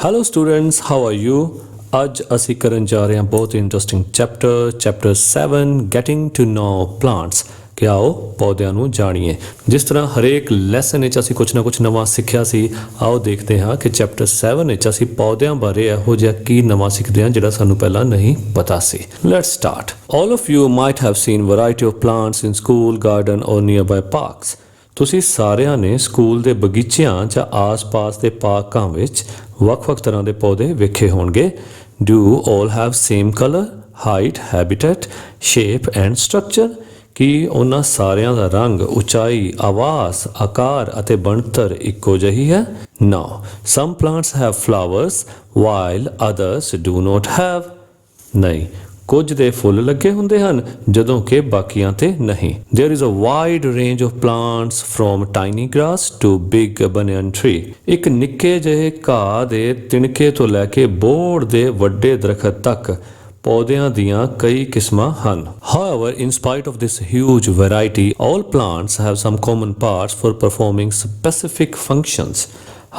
Hello students, how are you? ਅੱਜ ਅਸੀਂ ਕਰਨ ਜਾ ਰਹੇ ਹਾਂ ਬਹੁਤ interesting chapter 7 getting to know plants. ਕਿ ਆਓ ਪੌਦਿਆਂ ਨੂੰ ਜਾਣੀਏ। ਜਿਸ ਤਰ੍ਹਾਂ ਹਰੇਕ ਲੈਸਨ ਵਿੱਚ ਅਸੀਂ ਕੁਛ ਨਾ ਕੁਛ ਨਵਾਂ ਸਿੱਖਿਆ ਸੀ, ਆਓ ਦੇਖਦੇ ਹਾਂ ਕਿ ਚੈਪਟਰ 7 ਵਿੱਚ ਅਸੀਂ ਪੌਦਿਆਂ ਬਾਰੇ ਇਹੋ ਜਿਹਾ ਕੀ ਨਵਾਂ ਸਿੱਖਦੇ ਹਾਂ ਜਿਹੜਾ ਸਾਨੂੰ ਪਹਿਲਾਂ ਨਹੀਂ ਪਤਾ ਸੀ। Let's start. All of you might have seen variety of plants in school, garden or nearby parks. ਤੁਸੀਂ ਸਾਰਿਆਂ ਨੇ ਸਕੂਲ ਦੇ ਬਗੀਚਿਆਂ ਜਾਂ ਆਸ-ਪਾਸ ਦੇ ਪਾਰਕਾਂ ਵਿੱਚ ਵੱਖ-ਵੱਖ ਤਰ੍ਹਾਂ ਦੇ ਪੌਦੇ ਵੇਖੇ ਹੋਣਗੇ। Do all have same colour, height, habitat, shape and structure? ਕੀ ਉਹਨਾਂ ਸਾਰਿਆਂ ਦਾ ਰੰਗ, ਉਚਾਈ, ਆਵਾਸ, ਆਕਾਰ ਅਤੇ ਬਣਤਰ ਇੱਕੋ ਜਿਹੀ ਹੈ? No, some plants have flowers while others do not have. ਨਹੀਂ, ਕੁਝ ਦੇ ਫੁੱਲ ਲੱਗੇ ਹੁੰਦੇ ਹਨ ਜਦੋਂ ਕਿ ਬਾਕੀਆਂ ਤੇ ਨਹੀਂ। There is a wide range of plants from tiny grass to big banyan tree. ਇੱਕ ਨਿੱਕੇ ਜਿਹੇ ਘਾਹ ਦੇ ਤਿਣਕੇ ਤੋਂ ਲੈ ਕੇ ਬੋਹੜ ਦੇ ਵੱਡੇ ਦਰਖਤ ਤੱਕ ਪੌਦਿਆਂ ਦੀਆਂ ਕਈ ਕਿਸਮਾਂ ਹਨ। However, in spite of this huge variety, all plants have some common parts for performing specific functions.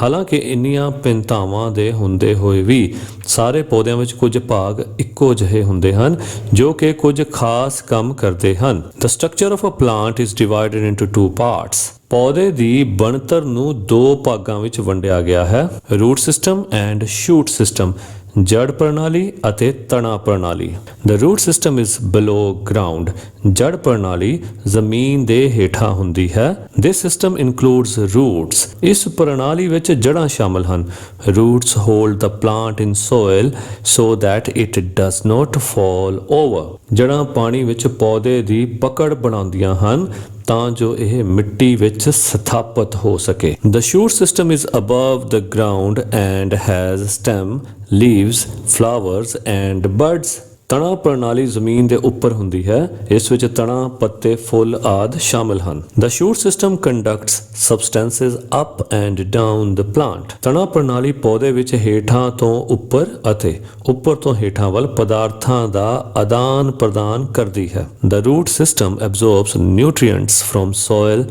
ਹਾਲਾਂਕਿ ਇੰਨੀਆਂ ਭਿੰਨਤਾਵਾਂ ਦੇ ਹੁੰਦੇ ਹੋਏ ਵੀ ਸਾਰੇ ਪੌਦਿਆਂ ਵਿੱਚ ਕੁਝ ਭਾਗ ਇੱਕੋ ਜਿਹੇ ਹੁੰਦੇ ਹਨ ਜੋ ਕਿ ਕੁਝ ਖਾਸ ਕੰਮ ਕਰਦੇ ਹਨ। The structure of a plant is divided into two parts. ਪੌਦੇ ਦੀ ਬਣਤਰ ਨੂੰ ਦੋ ਭਾਗਾਂ ਵਿੱਚ ਵੰਡਿਆ ਗਿਆ ਹੈ, root system and shoot system. ਜੜ ਪ੍ਰਣਾਲੀ ਅਤੇ ਤਣਾ ਪ੍ਰਣਾਲੀ। The root system is below ground. ਜੜ ਪ੍ਰਣਾਲੀ ਜ਼ਮੀਨ ਦੇ ਹੇਠਾਂ ਹੁੰਦੀ ਹੈ। This system includes roots. ਇਸ ਪ੍ਰਣਾਲੀ ਵਿੱਚ ਜੜ੍ਹਾਂ ਸ਼ਾਮਲ ਹਨ। Roots hold the plant in soil so that it does not fall over. ਜੜ੍ਹਾਂ ਪਾਣੀ ਵਿੱਚ ਪੌਦੇ ਦੀ ਪਕੜ ਬਣਾਉਂਦੀਆਂ ਹਨ ਤਾਂ ਜੋ ਇਹ ਮਿੱਟੀ ਵਿੱਚ ਸਥਾਪਿਤ ਹੋ ਸਕੇ। The shoot system is above the ground and has stem, leaves, flowers and buds. ਤਣਾ ਪ੍ਰਣਾਲੀ ਜ਼ਮੀਨ ਦੇ ਉੱਪਰ ਹੁੰਦੀ ਹੈ। ਇਸ ਵਿੱਚ ਤਣਾ, ਪੱਤੇ, ਫੁੱਲ ਆਦਿ ਸ਼ਾਮਿਲ ਹਨ। The shoot system conducts substances up and down the plant. ਤਣਾ ਪ੍ਰਣਾਲੀ ਪੌਦੇ ਵਿੱਚ ਹੇਠਾਂ ਤੋਂ ਉੱਪਰ ਅਤੇ ਉੱਪਰ ਤੋਂ ਹੇਠਾਂ ਵੱਲ ਪਦਾਰਥਾਂ ਦਾ ਆਦਾਨ ਪ੍ਰਦਾਨ ਕਰਦੀ ਹੈ। The root system absorbs nutrients from soil.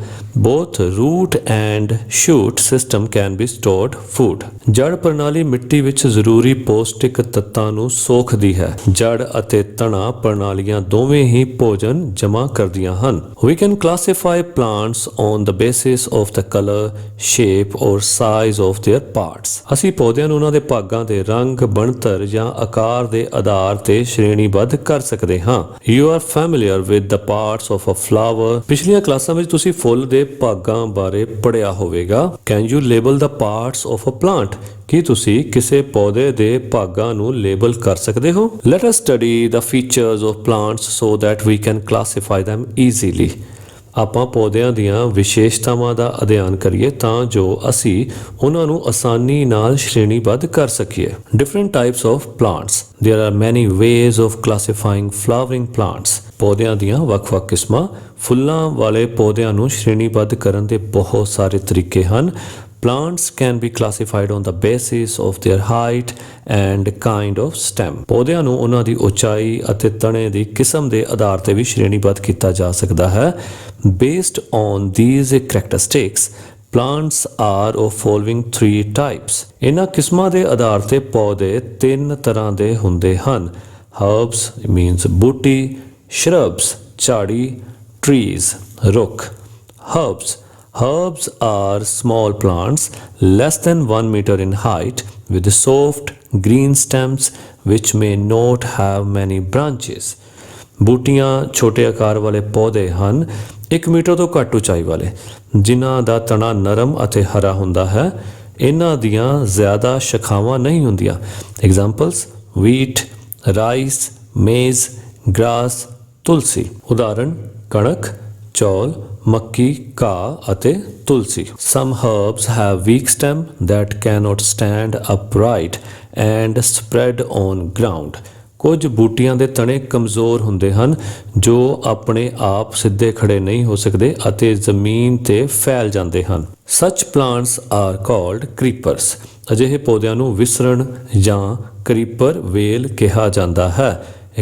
Both root and shoot system can be stored food. ਜੜ ਪ੍ਰਣਾਲੀ ਮਿੱਟੀ ਵਿੱਚ ਜ਼ਰੂਰੀ ਪੌਸ਼ਟਿਕ ਤੱਤਾਂ ਨੂੰ ਸੋਖਦੀ ਹੈ। ਜੜ ਅਤੇ ਤਣਾ ਪ੍ਰਣਾਲੀਆਂ ਦੋਵੇਂ ਹੀ ਭੋਜਨ ਜਮ੍ਹਾਂ ਕਰਦੀਆਂ ਹਨ। We can classify plants on the basis of the color, shape or size of their parts. ਅਸੀਂ ਪੌਦਿਆਂ ਨੂੰ ਉਹਨਾਂ ਦੇ ਭਾਗਾਂ ਦੇ ਰੰਗ, ਬਣਤਰ ਜਾਂ ਆਕਾਰ ਦੇ ਆਧਾਰ ਤੇ ਸ਼੍ਰੇਣੀਬੱਧ ਕਰ ਸਕਦੇ ਹਾਂ। You are familiar with the parts of a flower. ਪਿਛਲੀਆਂ ਕਲਾਸਾਂ ਵਿੱਚ ਤੁਸੀਂ ਫੁੱਲ ਦੇ ਭਾਗਾਂ ਬਾਰੇ ਪੜ੍ਹਿਆ ਹੋਵੇਗਾ। Can you label the parts of a plant? ਕੀ ਤੁਸੀਂ ਕਿਸੇ ਪੌਦੇ ਦੇ ਭਾਗਾਂ ਨੂੰ ਲੇਬਲ ਕਰ ਸਕਦੇ ਹੋ? Let us study the features of plants so that we can classify them easily. ਆਪਾਂ ਪੌਦਿਆਂ ਦੀਆਂ ਵਿਸ਼ੇਸ਼ਤਾਵਾਂ ਦਾ ਅਧਿਐਨ ਕਰੀਏ ਤਾਂ ਜੋ ਅਸੀਂ ਉਹਨਾਂ ਨੂੰ ਆਸਾਨੀ ਨਾਲ ਸ਼੍ਰੇਣੀਬੱਧ ਕਰ ਸਕੀਏ। Different types of plants. There are many ways of classifying flowering plants. ਪੌਦਿਆਂ ਦੀਆਂ ਵੱਖ-ਵੱਖ ਕਿਸਮਾਂ। ਫੁੱਲਾਂ ਵਾਲੇ ਪੌਦਿਆਂ ਨੂੰ ਸ਼੍ਰੇਣੀਬੱਧ ਕਰਨ ਦੇ ਬਹੁਤ ਸਾਰੇ ਤਰੀਕੇ ਹਨ। Plants can be classified on the basis of their height and kind of stem. ਪੌਦਿਆਂ ਨੂੰ ਉਹਨਾਂ ਦੀ ਉਚਾਈ ਅਤੇ ਤਣੇ ਦੀ ਕਿਸਮ ਦੇ ਆਧਾਰ ਤੇ ਵੀ ਸ਼੍ਰੇਣੀਬੱਧ ਕੀਤਾ ਜਾ ਸਕਦਾ ਹੈ। Based on these characteristics, plants are of following three types. ਇਹਨਾਂ ਕਿਸਮਾਂ ਦੇ ਆਧਾਰ ਤੇ ਪੌਦੇ ਤਿੰਨ ਤਰ੍ਹਾਂ ਦੇ ਹੁੰਦੇ ਹਨ। Herbs means ਬੂਟੀ, shrubs ਝਾੜੀ, trees ਰੁੱਖ। Herbs are small plants less than 1 meter in height with soft green stems which may not have many branches. ਬੂਟੀਆਂ ਛੋਟੇ ਆਕਾਰ ਵਾਲੇ ਪੌਦੇ ਹਨ 1 ਮੀਟਰ ਤੋਂ ਘੱਟ ਉਚਾਈ ਵਾਲੇ ਜਿਨ੍ਹਾਂ ਦਾ ਤਣਾ ਨਰਮ ਅਤੇ ਹਰਾ ਹੁੰਦਾ ਹੈ। ਇਹਨਾਂ ਦੀਆਂ ਜ਼ਿਆਦਾ ਸ਼ਾਖਾਵਾਂ ਨਹੀਂ ਹੁੰਦੀਆਂ। Examples: wheat, rice, maize, grass, ਤੁਲਸੀ। ਉਦਾਹਰਣ: ਕਣਕ, ਚੌਲ, ਮੱਕੀ, ਘਾਹ ਅਤੇ ਤੁਲਸੀ। Some herbs have weak stem that cannot stand upright and spread on ground. ਕੁਝ ਬੂਟੀਆਂ ਦੇ ਤਣੇ ਕਮਜ਼ੋਰ ਹੁੰਦੇ ਹਨ ਜੋ ਆਪਣੇ ਆਪ ਸਿੱਧੇ ਖੜੇ ਨਹੀਂ ਹੋ ਸਕਦੇ ਅਤੇ ਜ਼ਮੀਨ ਤੇ ਫੈਲ ਜਾਂਦੇ ਹਨ। Such plants are called creepers. ਅਜਿਹੇ ਪੌਦਿਆਂ ਨੂੰ ਵਿਸਰਣ ਜਾਂ ਕਰੀਪਰ ਵੇਲ ਕਿਹਾ ਜਾਂਦਾ ਹੈ।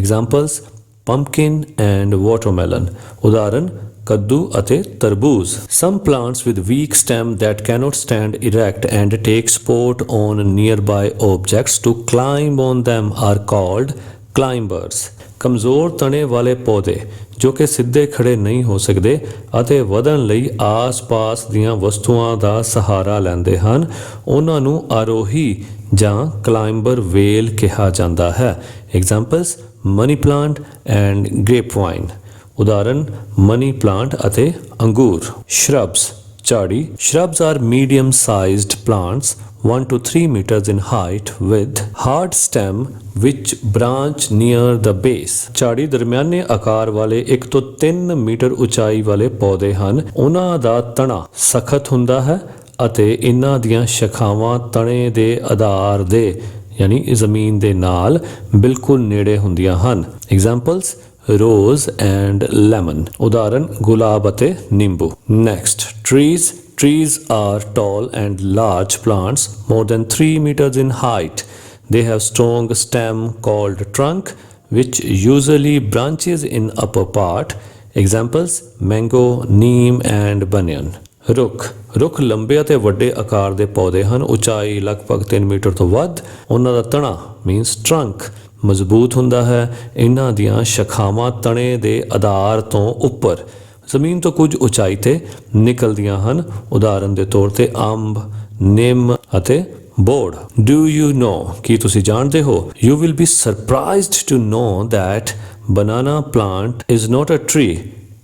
Examples: pumpkin and watermelon. ਉਦਾਹਰਣ: ਕੱਦੂ ਅਤੇ ਤਰਬੂਜ਼। Some plants with weak stem that cannot stand erect and take support on nearby objects to climb on them are called climbers। ਕਮਜ਼ੋਰ ਤਣੇ ਵਾਲੇ ਪੌਦੇ ਜੋ ਕਿ ਸਿੱਧੇ ਖੜੇ ਨਹੀਂ ਹੋ ਸਕਦੇ ਅਤੇ ਵਧਣ ਲਈ ਆਸ-ਪਾਸ ਦੀਆਂ ਵਸਤੂਆਂ ਦਾ ਸਹਾਰਾ ਲੈਂਦੇ ਹਨ, ਉਹਨਾਂ ਨੂੰ ਆਰੋਹੀ ਜਾਂ ਕਲਾਈਂਬਰ ਵੇਲ ਕਿਹਾ ਜਾਂਦਾ ਹੈ। Examples money plant and grapevine. ਉਦਾਹਰਨ ਮਨੀ ਪਲਾਂਟ ਅਤੇ ਅੰਗੂਰ। ਸ਼ਰਬਸ ਝਾੜੀ। Shrubs are medium-sized plants 1 to 3 meters in height with hard stem which branch near the base। ਝਾੜੀ ਦਰਮਿਆਨੇ ਆਕਾਰ ਵਾਲੇ 1 ਤੋਂ 3 ਮੀਟਰ ਉਚਾਈ ਵਾਲੇ ਪੌਦੇ ਹਨ। ਉਹਨਾਂ ਦਾ ਤਣਾ ਸਖਤ ਹੁੰਦਾ ਹੈ ਅਤੇ ਇਹਨਾਂ ਦੀਆਂ ਸ਼ਾਖਾਵਾਂ ਤਣੇ ਦੇ ਆਧਾਰ ਦੇ ਯਾਨੀ ਜ਼ਮੀਨ ਦੇ ਨਾਲ ਬਿਲਕੁਲ ਨੇੜੇ ਹੁੰਦੀਆਂ ਹਨ। Examples rose and lemon। ਉਦਾਹਰਨ ਗੁਲਾਬ ਅਤੇ ਨਿੰਬੂ। Next, trees। Trees are tall and large plants more than 3 meters in height. They have strong stem called trunk which usually branches in upper part। Examples mango, neem and banyan। ਰੁੱਖ ਲੰਬੇ ਅਤੇ ਵੱਡੇ ਆਕਾਰ ਦੇ ਪੌਦੇ ਹਨ। ਉਚਾਈ ਲਗਭਗ 3 ਮੀਟਰ ਤੋਂ ਵੱਧ। ਉਹਨਾਂ ਦਾ ਤਣਾ ਮੀਨਸ ਟਰੰਕ ਮਜ਼ਬੂਤ ਹੁੰਦਾ ਹੈ। ਇਹਨਾਂ ਦੀਆਂ ਸ਼ਾਖਾਵਾਂ ਤਣੇ ਦੇ ਆਧਾਰ ਤੋਂ ਉੱਪਰ ਜ਼ਮੀਨ ਤੋਂ ਕੁਝ ਉਚਾਈ ਤੇ ਨਿਕਲਦੀਆਂ ਹਨ। ਉਦਾਹਰਨ ਦੇ ਤੌਰ ਤੇ ਅੰਬ, ਨਿੰਮ ਅਤੇ ਬੋੜ। ਡੂ ਯੂ ਨੋ ਕੀ ਤੁਸੀਂ ਜਾਣਦੇ ਹੋ? You will be surprised to know that banana plant is not a tree,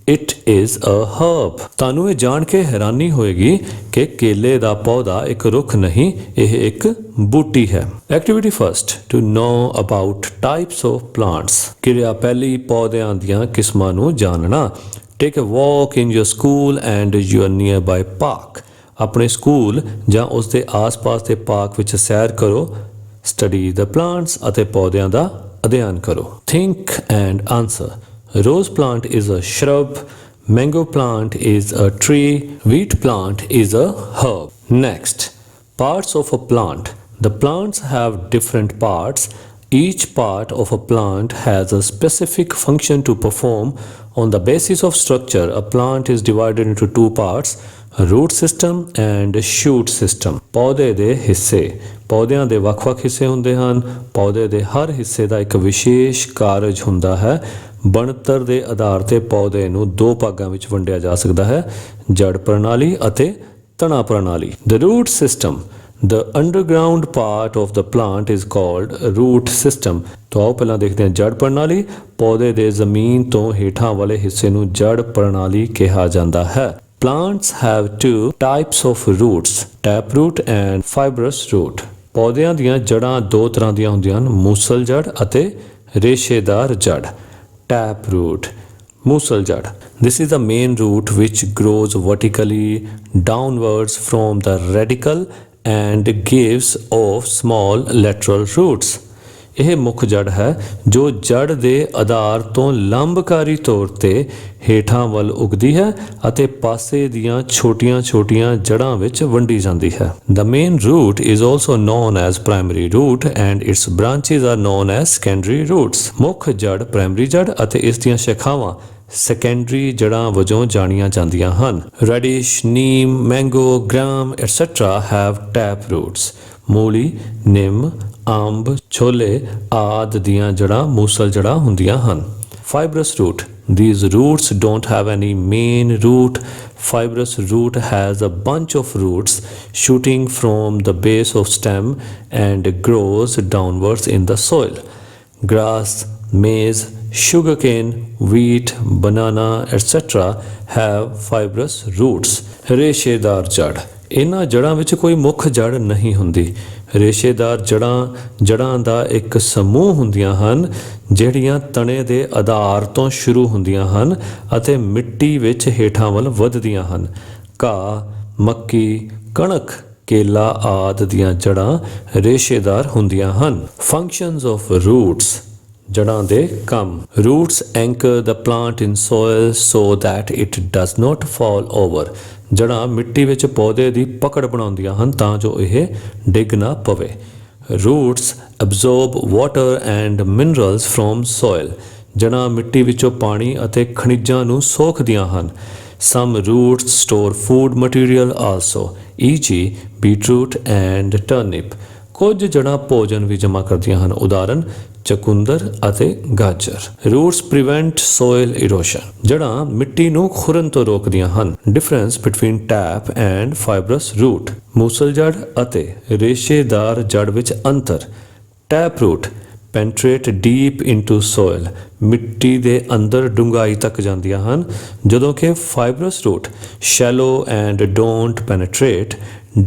it is a herb. ਤੁਹਾਨੂੰ ਇਹ ਜਾਣ ਕੇ ਹੈਰਾਨੀ ਹੋਏਗੀ ਕਿ ਕੇਲੇ ਦਾ ਪੌਦਾ ਇੱਕ ਰੁੱਖ ਨਹੀਂ, ਇਹ ਇੱਕ ਬੂਟੀ ਹੈ। Activity first, to know about types of plants. ਕਿਰਿਆ ਪਹਿਲੀ, ਪੌਦਿਆਂ ਦੀਆਂ ਕਿਸਮਾਂ ਨੂੰ ਜਾਣਨਾ। Take a walk in your school and your nearby park. ਆਪਣੇ ਸਕੂਲ ਜਾਂ ਉਸ ਦੇ ਆਸ-ਪਾਸ ਦੇ ਪਾਰਕ ਵਿੱਚ ਸੈਰ ਕਰੋ। ਸਟੱਡੀ ਦ ਪਲਾਂਟਸ ਅਤੇ ਪੌਦਿਆਂ ਦਾ ਅਧਿਐਨ ਕਰੋ। Think and answer. Rose plant is a shrub, mango plant is a tree, wheat plant is a herb. Next, parts of a plant. The plants have different parts. Each part of a plant has a specific function to perform. On the basis of structure, a plant is divided into two parts, root system and shoot system। ਪੌਦੇ ਦੇ ਹਿੱਸੇ। ਪੌਦਿਆਂ ਦੇ ਵੱਖ-ਵੱਖ ਹਿੱਸੇ ਹੁੰਦੇ ਹਨ। ਪੌਦੇ ਦੇ ਹਰ ਹਿੱਸੇ ਦਾ ਇੱਕ ਵਿਸ਼ੇਸ਼ ਕਾਰਜ ਹੁੰਦਾ ਹੈ। ਬਣਤਰ ਦੇ ਆਧਾਰ ਤੇ ਪੌਦੇ ਨੂੰ ਦੋ ਭਾਗਾਂ ਵਿੱਚ ਵੰਡਿਆ ਜਾ ਸਕਦਾ ਹੈ, ਜੜ ਪ੍ਰਣਾਲੀ ਅਤੇ ਤਣਾ ਪ੍ਰਣਾਲੀ। The root system, the underground part of the plant is called root system। ਤਾਂ ਆਓ ਪਹਿਲਾਂ ਦੇਖਦੇ ਹਾਂ ਜੜ ਪ੍ਰਣਾਲੀ। ਪੌਦੇ ਦੇ ਜ਼ਮੀਨ ਤੋਂ ਹੇਠਾਂ ਵਾਲੇ ਹਿੱਸੇ ਨੂੰ ਜੜ ਪ੍ਰਣਾਲੀ ਕਿਹਾ ਜਾਂਦਾ ਹੈ। Plants have two types of roots, taproot and fibrous root। ਪੌਦਿਆਂ ਦੀਆਂ ਜੜ੍ਹਾਂ ਦੋ ਤਰ੍ਹਾਂ ਦੀਆਂ ਹੁੰਦੀਆਂ ਹਨ, ਮੂਸਲ ਜੜ ਅਤੇ ਰੇਸ਼ੇਦਾਰ ਜੜ। Taproot, ਮੂਸਲ ਜੜ। This is the main root which grows vertically downwards from the radicle and gives off small lateral roots। ਇਹ ਮੁੱਖ ਜੜ ਹੈ ਜੋ ਜੜ ਦੇ ਆਧਾਰ ਤੋਂ ਲੰਬਕਾਰੀ ਤੌਰ ਤੇ ਹੇਠਾਂ ਵੱਲ ਉੱਗਦੀ ਹੈ ਅਤੇ ਪਾਸੇ ਦੀਆਂ ਛੋਟੀਆਂ-ਛੋਟੀਆਂ ਜੜ੍ਹਾਂ ਵਿੱਚ ਵੰਡੀ ਜਾਂਦੀ ਹੈ। The main root is also known as primary root and its branches are known as secondary roots। ਮੁੱਖ ਜੜ ਪ੍ਰਾਇਮਰੀ ਜੜ ਅਤੇ ਇਸ ਦੀਆਂ ਸ਼ਾਖਾਵਾਂ ਸੈਕੰਡਰੀ ਜੜ੍ਹਾਂ ਵਜੋਂ ਜਾਣੀਆਂ ਜਾਂਦੀਆਂ ਹਨ। Radish, neem, mango, gram, etc. have tap roots। ਮੂਲੀ, ਨਿੰਮ, ਅੰਬ, ਛੋਲੇ ਆਦਿ ਦੀਆਂ ਜੜ੍ਹਾਂ ਮੂਸਲ ਜੜ੍ਹਾਂ ਹੁੰਦੀਆਂ ਹਨ। Fibrous root, these roots don't have any main root। Fibrous root has a bunch of roots shooting from the base of stem and grows downwards in the soil। Grass, maize, sugarcane, wheat, banana, etc. have fibrous roots। ਰੇਸ਼ੇਦਾਰ ਜੜ। ਇਹਨਾਂ ਜੜ੍ਹਾਂ ਵਿੱਚ ਕੋਈ ਮੁੱਖ ਜੜ ਨਹੀਂ ਹੁੰਦੀ। ਰੇਸ਼ੇਦਾਰ ਜੜ੍ਹਾਂ ਦਾ ਇੱਕ ਸਮੂਹ ਹੁੰਦੀਆਂ ਹਨ ਜਿਹੜੀਆਂ ਤਣੇ ਦੇ ਆਧਾਰ ਤੋਂ ਸ਼ੁਰੂ ਹੁੰਦੀਆਂ ਹਨ ਅਤੇ ਮਿੱਟੀ ਵਿੱਚ ਹੇਠਾਂ ਵੱਲ ਵੱਧਦੀਆਂ ਹਨ। ਘਾਹ, ਮੱਕੀ, ਕਣਕ, ਕੇਲਾ ਆਦਿ ਦੀਆਂ ਜੜ੍ਹਾਂ ਰੇਸ਼ੇਦਾਰ ਹੁੰਦੀਆਂ ਹਨ। ਫੰਕਸ਼ਨਸ ਆਫ ਰੂਟਸ, ਜੜ੍ਹਾਂ ਦੇ ਕੰਮ। Roots anchor the plant in soil so that it does not fall over. ਜੜ੍ਹਾਂ ਮਿੱਟੀ ਵਿੱਚ ਪੌਦੇ ਦੀ ਪਕੜ ਬਣਾਉਂਦੀਆਂ ਹਨ ਤਾਂ ਜੋ ਇਹ ਡਿੱਗ ਨਾ ਪਵੇ। Roots absorb water and minerals from soil। ਜੜ੍ਹਾਂ ਮਿੱਟੀ ਵਿੱਚੋਂ ਪਾਣੀ ਅਤੇ ਖਣਿਜਾਂ ਨੂੰ ਸੋਖਦੀਆਂ ਹਨ। Some roots store food material also, e.g. beetroot and turnip. ਕੁਝ ਜੜ੍ਹਾਂ ਭੋਜਨ ਵੀ ਜਮ੍ਹਾਂ ਕਰਦੀਆਂ ਹਨ, ਉਦਾਹਰਨ ਚਕੁੰਦਰ ਅਤੇ ਗਾਜਰ। Roots prevent soil erosion. ਜੜ੍ਹਾਂ ਮਿੱਟੀ ਨੂੰ ਖੁਰਨ ਤੋਂ ਰੋਕਦੀਆਂ ਹਨ। Difference between tap and fibrous root. ਮੂਸਲ ਜੜ ਅਤੇ ਰੇਸ਼ੇਦਾਰ ਜੜ ਵਿੱਚ ਅੰਤਰ। Tap root penetrate deep into soil. ਮਿੱਟੀ ਦੇ ਅੰਦਰ ਡੂੰਘਾਈ ਤੱਕ ਜਾਂਦੀਆਂ ਹਨ, ਜਦੋਂ ਕਿ fibrous root shallow and don't penetrate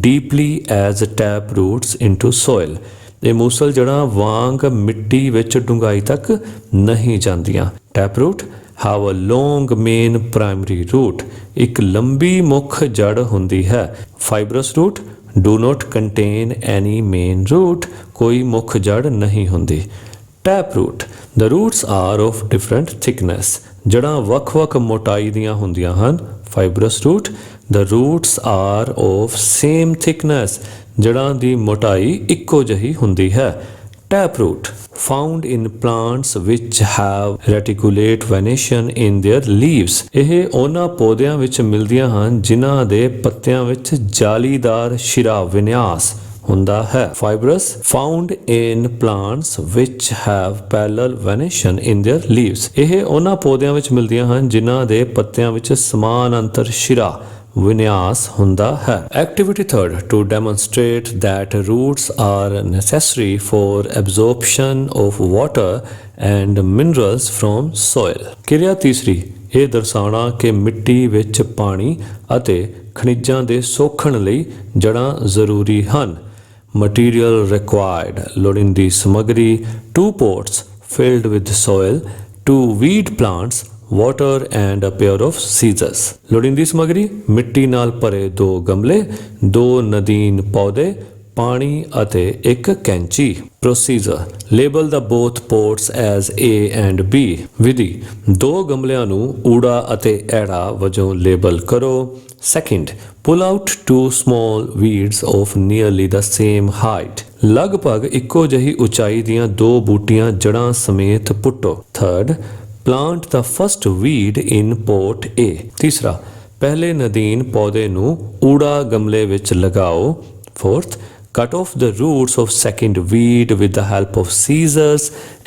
deeply as tap roots into soil. ਇਹ ਮੂਸਲ ਜੜ੍ਹਾਂ ਵਾਂਗ ਮਿੱਟੀ ਵਿੱਚ ਡੂੰਘਾਈ ਤੱਕ ਨਹੀਂ ਜਾਂਦੀਆਂ। Tap root have a long main primary root. ਇੱਕ ਲੰਬੀ ਮੁੱਖ ਜੜ ਹੁੰਦੀ ਹੈ। Fibrous root do not contain any main root. ਕੋਈ ਮੁੱਖ ਜੜ ਨਹੀਂ ਹੁੰਦੀ। Tap root. The roots are of different thickness. ਜੜ੍ਹਾਂ ਵੱਖ-ਵੱਖ ਮੋਟਾਈ ਦੀਆਂ ਹੁੰਦੀਆਂ ਹਨ। Fibrous root. The roots are of same thickness. ਜੜ੍ਹਾਂ ਦੀ ਮੋਟਾਈ ਇੱਕੋ ਜਿਹੀ ਹੁੰਦੀ ਹੈ। Tap root found in plants which have reticulate venation in their leaves. ਇਹ ਉਹਨਾਂ ਪੌਦਿਆਂ ਵਿੱਚ ਮਿਲਦੀਆਂ ਹਨ ਜਿਨ੍ਹਾਂ ਦੇ ਪੱਤਿਆਂ ਵਿੱਚ ਜਾਲੀਦਾਰ ਸ਼ਿਰਾ ਵਿਨਿਆਸ ਹੁੰਦਾ ਹੈ। Fibrous found in plants which have parallel venation in their leaves. ਇਹ ਉਹਨਾਂ ਪੌਦਿਆਂ ਵਿੱਚ ਮਿਲਦੀਆਂ ਹਨ ਜਿਨ੍ਹਾਂ ਦੇ ਪੱਤਿਆਂ ਵਿੱਚ ਸਮਾਨ ਅੰਤਰ ਸ਼ਿਰਾ ਵਿਨਿਆਸ ਹੁੰਦਾ ਹੈ। Activity 3 to demonstrate that roots are necessary for absorption of water and minerals from soil. ਕਿਰਿਆ ਤੀਸਰੀ, ਇਹ ਦਰਸਾਉਣਾ ਕਿ ਮਿੱਟੀ ਵਿੱਚ ਪਾਣੀ ਅਤੇ ਖਣਿਜਾਂ ਦੇ ਸੋਖਣ ਲਈ ਜੜ੍ਹਾਂ ਜ਼ਰੂਰੀ ਹਨ। Material required. ਲੋੜੀਂਦੀ ਸਮੱਗਰੀ 2 pots filled with soil, 2 weed plants, water and a pair of scissors. ਲੋੜੀਂਦੀ ਸਮੱਗਰੀ ਮਿੱਟੀ ਨਾਲ ਭਰੇ 2 ਗਮਲੇ, 2 ਨਦੀਨ ਪੌਦੇ, ਪਾਣੀ ਅਤੇ ਇੱਕ ਕੈਂਚੀ। Procedure. Label the both pots as A and B. ਵਿਧੀ 2 ਗਮਲਿਆਂ ਨੂੰ ਊੜਾ ਅਤੇ ਐੜਾ ਵਜੋਂ ਲੇਬਲ ਕਰੋ। Second, pull out 2 small weeds of nearly the same height. ਲਗਭਗ ਇੱਕੋ ਜਿਹੀ ਉਚਾਈ ਦੀਆਂ 2 ਬੂਟੀਆਂ ਜੜ੍ਹਾਂ ਸਮੇਤ ਪੁੱਟੋ। Third, plant the first weed in pot A. ਤੀਸਰਾ, ਪਹਿਲੇ ਨਦੀਨ ਪੌਦੇ ਨੂੰ ਊੜਾ ਗਮਲੇ ਵਿੱਚ ਲਗਾਓ। Fourth, cut off the roots of second weed with the help of scissors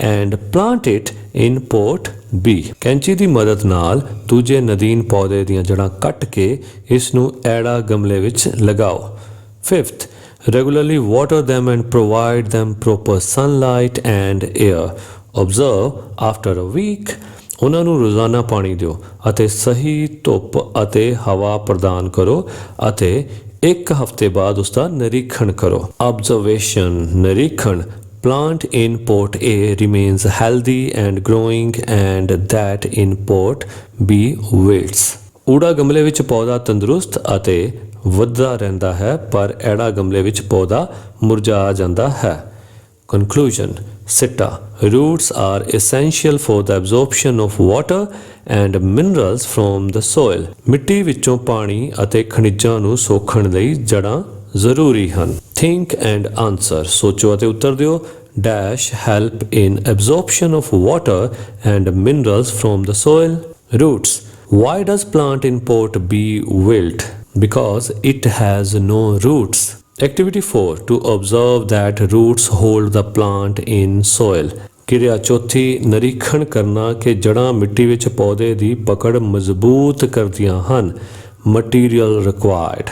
and plant it in pot B. ਕੈਂਚੀ ਦੀ ਮਦਦ ਨਾਲ ਦੂਜੇ ਨਦੀਨ ਪੌਦੇ ਦੀਆਂ ਜੜ੍ਹਾਂ ਕੱਟ ਕੇ ਇਸ ਨੂੰ ਐੜਾ ਗਮਲੇ ਵਿੱਚ ਲਗਾਓ। Fifth, regularly water them and provide them proper sunlight and air. Observe after a week. ਉਹਨਾਂ ਨੂੰ ਰੋਜ਼ਾਨਾ ਪਾਣੀ ਦਿਓ ਅਤੇ ਸਹੀ ਧੁੱਪ ਅਤੇ ਹਵਾ ਪ੍ਰਦਾਨ ਕਰੋ ਅਤੇ 1 ਹਫ਼ਤੇ ਬਾਅਦ ਉਸ ਦਾ ਨਿਰੀਖਣ ਕਰੋ। Observation. ਨਿਰੀਖਣ plant in pot A remains healthy and growing and that in pot B wilts. ਊੜਾ ਗਮਲੇ ਵਿੱਚ ਪੌਦਾ ਤੰਦਰੁਸਤ ਅਤੇ ਵੱਧਦਾ ਰਹਿੰਦਾ ਹੈ, ਪਰ ਐੜਾ ਗਮਲੇ ਵਿੱਚ ਪੌਦਾ ਮੁਰਝਾ ਜਾਂਦਾ ਹੈ। Conclusion. Sitta. Roots are essential for the absorption of water and minerals from the soil. ਮਿੱਟੀ ਵਿੱਚੋਂ ਪਾਣੀ ਅਤੇ ਖਣਿਜਾਂ ਨੂੰ ਸੋਖਣ ਲਈ ਜੜ੍ਹਾਂ ਜ਼ਰੂਰੀ ਹਨ। Think and answer. ਸੋਚੋ ਅਤੇ ਉੱਤਰ ਦਿਓ। Dash help in absorption of water and minerals from the soil. Roots. Why does plant in pot B wilt? Because it has no roots. Activity 4 to observe that roots hold the plant in soil. ਕਿਰਿਆ ਚੌਥੀ, ਨਿਰੀਖਣ ਕਰਨਾ ਕਿ ਜੜ੍ਹਾਂ ਮਿੱਟੀ ਵਿੱਚ ਪੌਦੇ ਦੀ ਪਕੜ ਮਜ਼ਬੂਤ ਕਰਦੀਆਂ ਹਨ। Material required.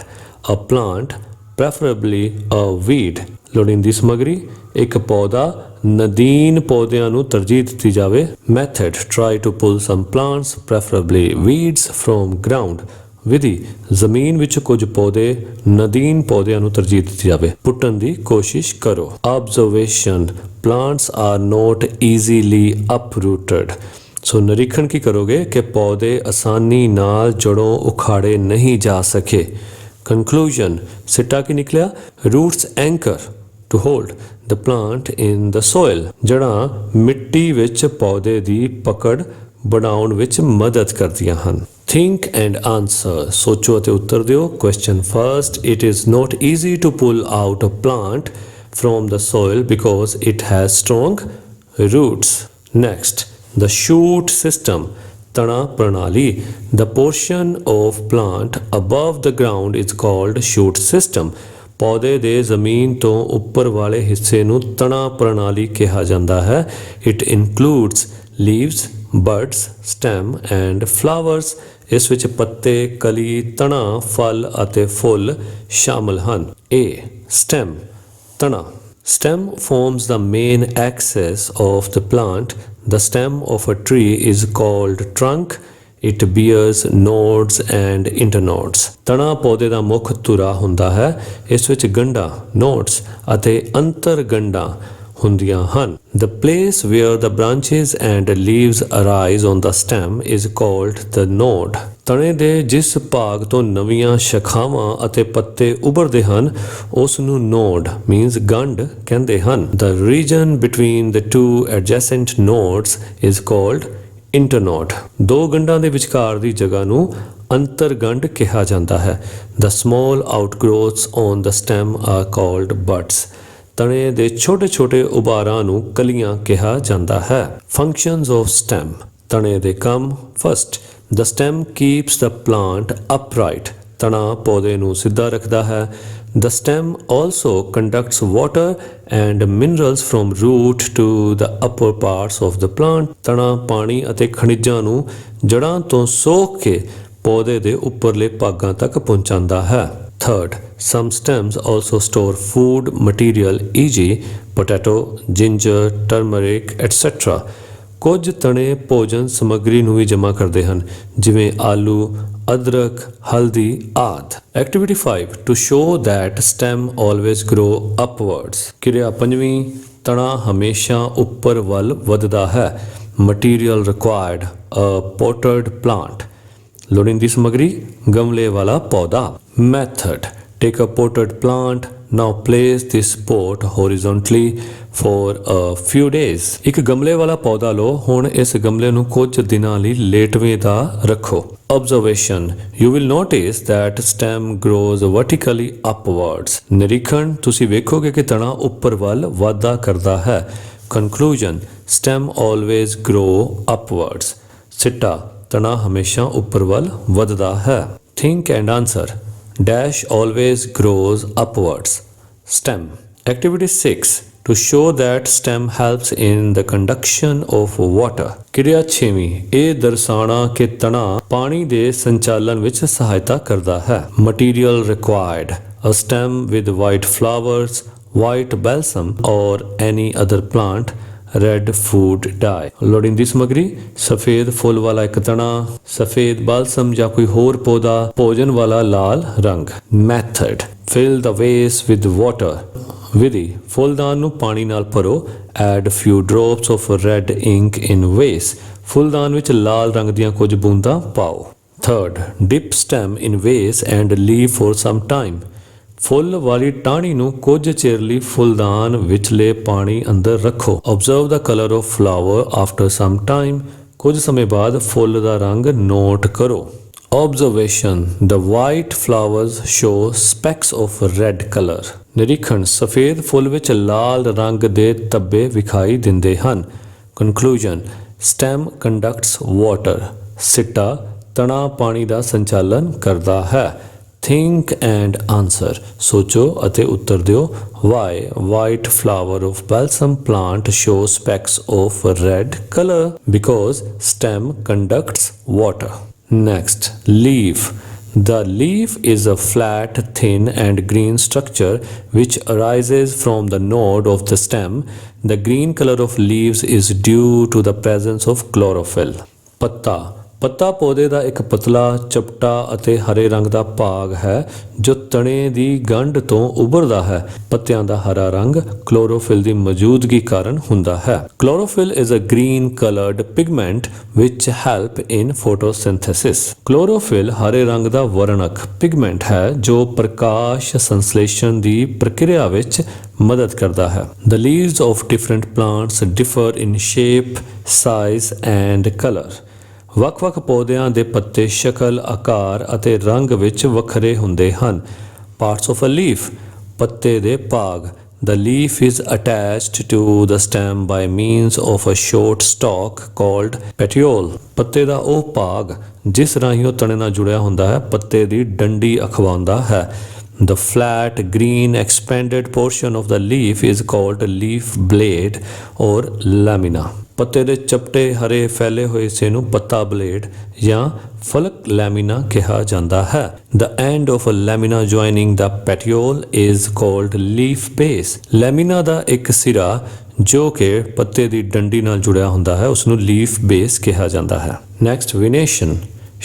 A plant, preferably a weed. ਲੋੜੀਂਦੀ ਸਮੱਗਰੀ ਇੱਕ ਪੌਦਾ, ਨਦੀਨ ਪੌਦਿਆਂ ਨੂੰ ਤਰਜੀਹ ਦਿੱਤੀ ਜਾਵੇ। Method. Try to pull some plants, preferably weeds, from ground. ਵਿਧੀ ਜ਼ਮੀਨ ਵਿੱਚ ਕੁਝ ਪੌਦੇ, ਨਦੀਨ ਪੌਦਿਆਂ ਨੂੰ ਤਰਜੀਹ ਦਿੱਤੀ ਜਾਵੇ। ਪੁੱਟਣ ਦੀ ਕੋਸ਼ਿਸ਼ ਕਰੋ। Observation. Plants are not easily uprooted. ਸੋ ਨਿਰੀਖਣ ਕੀ ਕਰੋਗੇ ਕਿ ਪੌਦੇ ਆਸਾਨੀ ਨਾਲ ਜੜੋਂ ਉਖਾੜੇ ਨਹੀਂ ਜਾ ਸਕੇ। Conclusion. ਸਿੱਟਾ ਕੀ ਨਿਕਲਿਆ? Roots anchor to hold the plant in the soil. ਜੜ੍ਹਾਂ ਮਿੱਟੀ ਵਿੱਚ ਪੌਦੇ ਦੀ ਪਕੜ ਬਣਾਉਣ ਵਿੱਚ ਮਦਦ ਕਰਦੀਆਂ ਹਨ। Think and answer. ਸੋਚੋ ਅਤੇ ਉੱਤਰ ਦਿਓ। Question first. It is not easy to pull out a plant from the soil because it has strong roots. Next. The shoot system, ਤਣਾ ਪ੍ਰਣਾਲੀ. The portion of plant above the ground is called shoot system. ਪੌਦੇ ਦੇ ਜ਼ਮੀਨ ਤੋਂ ਉੱਪਰ ਵਾਲੇ ਹਿੱਸੇ ਨੂੰ ਤਣਾ ਪ੍ਰਣਾਲੀ ਕਿਹਾ ਜਾਂਦਾ ਹੈ. It includes leaves, buds, stem and flowers. ਇਸ ਵਿੱਚ ਪੱਤੇ, ਕਲੀ, ਤਣਾ, ਫਲ ਅਤੇ ਫੁੱਲ ਸ਼ਾਮਲ ਹਨ. A. Stem, ਤਣਾ. Stem forms the main axis of the plant. The stem of a tree is called trunk. It bears nodes and internodes. ਤਣਾ ਪੌਦੇ ਦਾ ਮੁੱਖ ਧੁਰਾ ਹੁੰਦਾ ਹੈ. ਇਸ ਵਿੱਚ ਗੰਢਾਂ, nodes ਅਤੇ ਅੰਤਰਗੰਢਾਂ ਹੁੰਦੀਆਂ ਹਨ. The place where the branches and leaves arise on the stem is called the node. ਤਣੇ ਦੇ ਜਿਸ ਭਾਗ ਤੋਂ ਨਵੀਆਂ ਸ਼ਾਖਾਵਾਂ ਅਤੇ ਪੱਤੇ ਉੱਭਰਦੇ ਹਨ ਉਸ ਨੂੰ node means ਗੰਢ ਕਹਿੰਦੇ ਹਨ. The region between the two adjacent nodes is called internode. ਦੋ ਗੰਢਾਂ ਦੇ ਵਿਚਕਾਰ ਦੀ ਜਗ੍ਹਾ ਨੂੰ ਅੰਤਰਗੰਢ ਕਿਹਾ ਜਾਂਦਾ ਹੈ. The small outgrowths on the stem are called buds. ਤਣੇ ਦੇ ਛੋਟੇ ਛੋਟੇ ਉਭਾਰਾਂ ਨੂੰ ਕਲੀਆਂ ਕਿਹਾ ਜਾਂਦਾ ਹੈ. Functions of stem. ਤਣੇ ਦੇ ਕੰਮ. First, the stem keeps the plant upright. ਤਣਾ ਪੌਦੇ ਨੂੰ ਸਿੱਧਾ ਰੱਖਦਾ ਹੈ. The stem also conducts water and minerals from root to the upper parts of the plant. ਤਣਾ ਪਾਣੀ ਅਤੇ ਖਣਿਜਾਂ ਨੂੰ ਜੜ੍ਹਾਂ ਤੋਂ ਸੋਖ ਕੇ ਪੌਦੇ ਦੇ ਉੱਪਰਲੇ ਭਾਗਾਂ ਤੱਕ ਪਹੁੰਚਾਉਂਦਾ ਹੈ. Third, some stems also store food material, e.g. potato, ginger, turmeric, etc. ਕੁਝ ਤਣੇ ਭੋਜਨ ਸਮੱਗਰੀ ਨੂੰ ਵੀ ਜਮ੍ਹਾਂ ਕਰਦੇ ਹਨ ਜਿਵੇਂ ਆਲੂ, ਅਦਰਕ, ਹਲਦੀ ਆਦਿ. Activity 5. To show that stem always grow upwards. ਕਿਰਿਆ 5ਵੀਂ. ਤਣਾ ਹਮੇਸ਼ਾ ਉੱਪਰ ਵੱਲ ਵੱਧਦਾ ਹੈ. Material required, a potted plant. ਲੋੜੀਂਦੀ ਸਮੱਗਰੀ, ਗਮਲੇ ਵਾਲਾ ਪੌਦਾ. Method. Take a potted plant. Now place this pot horizontally for a few days. ਇੱਕ ਗਮਲੇ ਵਾਲਾ ਪੌਦਾ ਲਓ. ਹੁਣ ਇਸ ਗਮਲੇ ਨੂੰ ਕੁਝ ਦਿਨਾਂ ਲਈ ਲੇਟਵੇਂ ਦਾ ਰੱਖੋ. Observation. You will notice that stem grows vertically upwards. ਨਿਰੀਖਣ. ਤੁਸੀਂ ਵੇਖੋਗੇ ਕਿ ਤਣਾ ਉੱਪਰ ਵੱਲ ਵਾਧਾ ਕਰਦਾ ਹੈ. Conclusion. Stem always grow upwards. ਸਿੱਟਾ. ਤਣਾ ਹਮੇਸ਼ਾ ਉੱਪਰ ਵੱਲ ਵੱਧਦਾ ਹੈ. Think and answer. Dash always grows upwards. Stem. Activity 6. To show that stem helps in the conduction of water. ਕਿਰਿਆ 6ਵੀਂ. ਇਹ ਦਰਸਾਉਣਾ ਕਿ ਤਣਾ ਪਾਣੀ ਦੇ ਸੰਚਾਲਨ ਵਿੱਚ ਸਹਾਇਤਾ ਕਰਦਾ ਹੈ. Material required. A stem with white flowers, white balsam or any other plant. Red food dye. ਲੋੜੀਂਦੀ ਸਮੱਗਰੀ, ਸਫੇਦ ਫੁੱਲ ਵਾਲਾ ਇੱਕ ਤਣਾ, ਸਫੇਦ ਬਾਲਸਮ ਜਾਂ ਕੋਈ ਹੋਰ ਪੌਦਾ, ਭੋਜਨ ਵਾਲਾ ਲਾਲ ਰੰਗ. Method. Fill the vase with water. ਵਿਧੀ. ਫੁੱਲਦਾਨ ਨੂੰ ਪਾਣੀ ਨਾਲ ਭਰੋ. Add few drops of red ink in vase. ਫੁੱਲਦਾਨ ਵਿੱਚ ਲਾਲ ਰੰਗ ਦੀਆਂ ਕੁਝ ਬੂੰਦਾਂ ਪਾਓ. Third. Dip stem in vase and leave for some time. ਫੁੱਲ ਵਾਲੀ ਟਾਹਣੀ ਨੂੰ ਕੁਝ ਚਿਰ ਲਈ ਫੁੱਲਦਾਨ ਵਿਚਲੇ ਪਾਣੀ ਅੰਦਰ ਰੱਖੋ. Observe the color of flower after some time. ਕੁਝ ਸਮੇਂ ਬਾਅਦ ਫੁੱਲ ਦਾ ਰੰਗ ਨੋਟ ਕਰੋ. Observation. The white flowers show specks of red color. ਨਿਰੀਖਣ. ਸਫੇਦ ਫੁੱਲ ਵਿੱਚ ਲਾਲ ਰੰਗ ਦੇ ਧੱਬੇ ਵਿਖਾਈ ਦਿੰਦੇ ਹਨ. Conclusion. Stem conducts water. ਸਿੱਟਾ. ਤਣਾ ਪਾਣੀ ਦਾ ਸੰਚਾਲਨ ਕਰਦਾ ਹੈ. Think and answer. ਸੋਚੋ ਅਤੇ ਉੱਤਰ ਦਿਓ. Why white flower of balsam plant shows specks of red color? Because stem conducts water. Next, leaf. The leaf is a flat, thin and green structure which arises from the node of the stem. The green color of leaves is due to the presence of chlorophyll. ਪੱਤਾ. ਪੱਤਾ ਪੌਦੇ ਦਾ ਇੱਕ ਪਤਲਾ, ਚਪਟਾ ਅਤੇ ਹਰੇ ਰੰਗ ਦਾ ਭਾਗ ਹੈ ਜੋ ਤਣੇ ਦੀ ਗੰਢ ਤੋਂ ਉੱਭਰਦਾ ਹੈ. ਪੱਤਿਆਂ ਦਾ ਹਰਾ ਰੰਗ ਕਲੋਰੋਫਿਲ ਦੀ ਮੌਜੂਦਗੀ ਕਾਰਨ ਹੁੰਦਾ ਹੈ. Chlorophyll is a green colored pigment which help in photosynthesis. Chlorophyll ਹਰੇ ਰੰਗ ਦਾ ਵਰਣਕ ਪਿਗਮੈਂਟ ਹੈ ਜੋ ਪ੍ਰਕਾਸ਼ ਸੰਸਲੇਸ਼ਣ ਦੀ ਪ੍ਰਕਿਰਿਆ ਵਿੱਚ ਮਦਦ ਕਰਦਾ ਹੈ. The leaves of different plants differ in shape, size and color. ਵੱਖ-ਵੱਖ ਪੌਦਿਆਂ ਦੇ ਪੱਤੇ ਸ਼ਕਲ, ਆਕਾਰ ਅਤੇ ਰੰਗ ਵਿੱਚ ਵੱਖਰੇ ਹੁੰਦੇ ਹਨ. Parts of a leaf. ਪੱਤੇ ਦੇ ਭਾਗ. The leaf is attached to the stem by means of a short stalk called petiole. ਪੱਤੇ ਦਾ ਉਹ ਭਾਗ ਜਿਸ ਰਾਹੀਂ ਉਹ ਤਣੇ ਨਾਲ ਜੁੜਿਆ ਹੁੰਦਾ ਹੈ ਪੱਤੇ ਦੀ ਡੰਡੀ ਅਖਵਾਉਂਦਾ ਹੈ। The flat, green, expanded portion of the leaf is called leaf blade or lamina. ਪੱਤੇ ਦੇ ਚਪਟੇ ਹਰੇ ਫੈਲੇ ਹੋਏ ਹਿੱਸੇ ਨੂੰ ਪੱਤਾ ਬਲੇਡ ਜਾਂ ਫਲਕ ਲੈਮਿਨਾ ਕਿਹਾ ਜਾਂਦਾ ਹੈ। The end of a lamina joining the petiole is called leaf base. ਲੈਮਿਨਾ ਦਾ ਇੱਕ ਸਿਰਾ ਜੋ ਕਿ ਪੱਤੇ ਦੀ ਡੰਡੀ ਨਾਲ ਜੁੜਿਆ ਹੁੰਦਾ ਹੈ ਉਸ ਨੂੰ ਲੀਫ ਬੇਸ ਕਿਹਾ ਜਾਂਦਾ ਹੈ। Next, venation.